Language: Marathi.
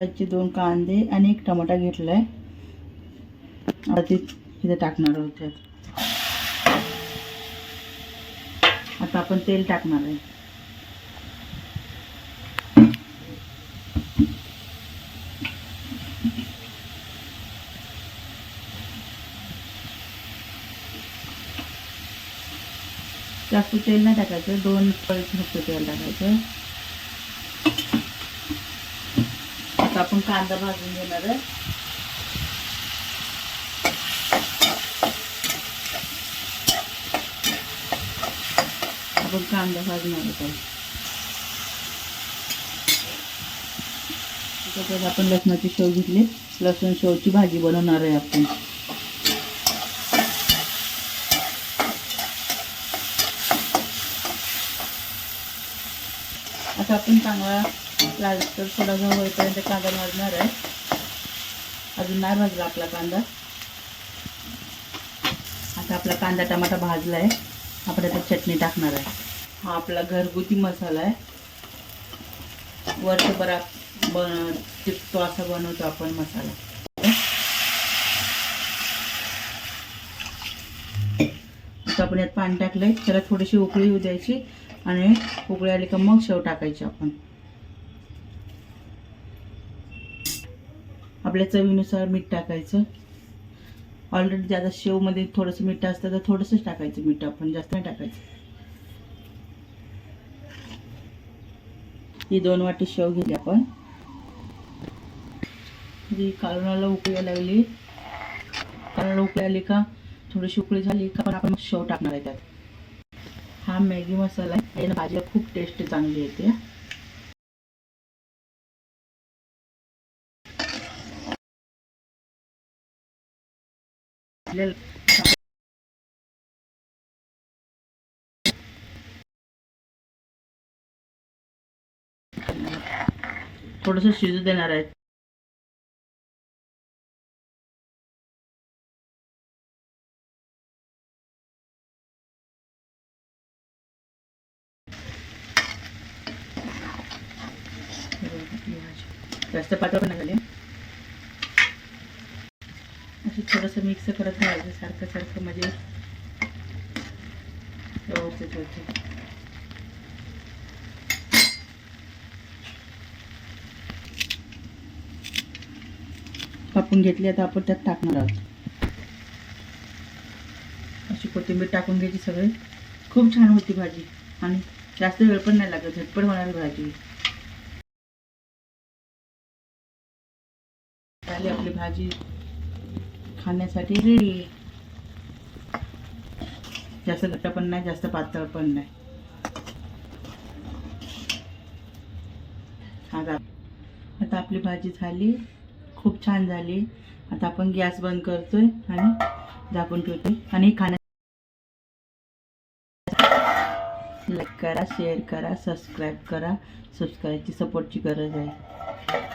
त्याचे 2 कांदे आणि 1 टमाटा घेतलाय. आता ते इथे टाकणार आहोत. आता आपण तेल टाकणार आहे. जास्त तेल नाही टाकायचं, 2 पळी फक्त तेल टाकायचं. आता आपण कांदा भाजून घेणार आहे. आपण कांदा भाजणार आहोत. त्याच्यात आपण लसणाची शेव घेतली. लसूण शेवची भाजी बनवणार आहे आपण. आता आपण चांगला लालसर थोडासा होईपर्यंत कांदा भाजणार आहे. अजून नाही भाजला आपला कांदा. आता आपला कांदा टमाटा भाजला आहे. आपण आता चटणी टाकणार आहे. हा आपला घरगुती मसाला आहे. वर्षभरात टिकतो असा बनवतो आपण मसाला. आता आपण यात पाणी टाकलंय. त्याला थोडीशी उकळी येऊ द्यायची आणि उकळी आली का मग शेव टाकायची. आपण आपल्या चवीनुसार मीठ टाकायचं. ऑलरेडी ज्यादा शेवमध्ये थोडंसं मीठ असतं तर थोडंसंच टाकायचं मीठ. आपण जास्त नाही टाकायचं. ही 2 वाटी शेव घेतली आपण. जी कालवणाला उकळी लागली. कालवणाला उकळी आली का थोडीशी उकळी झाली का आपण शेव टाकणार आहे त्यात. हा मॅगी मसाला आहे. याने भाजीला खूप टेस्ट चांगली येते. थोडंसं शिजू देणार आहे. जास्त पातळ पण नाही झाली. असं थोडंसं मिक्स करत राहायचं सारखं सारखं, म्हणजे व्यवस्थित होते. कापून घेतली. आता आपण त्यात टाकणार आहोत. अशी कोथिंबीर टाकून घ्यायची सगळी. खूप छान होती भाजी आणि जास्त वेळ पण नाही लागत. झटपट होणारी भाजी. झाली आपली भाजी खाण्यासाठी रेडी. जास्त घट्ट पण नाही, जास्त पातळ पण नाही. आता आपली भाजी झाली. खूप छान झाली. आता आपण गॅस बंद करतोय आणि झाकून ठेवतोय. आणि लाईक करा, शेअर करा, सबस्क्राईब करा. सबस्क्राईबची सपोर्टची गरज आहे.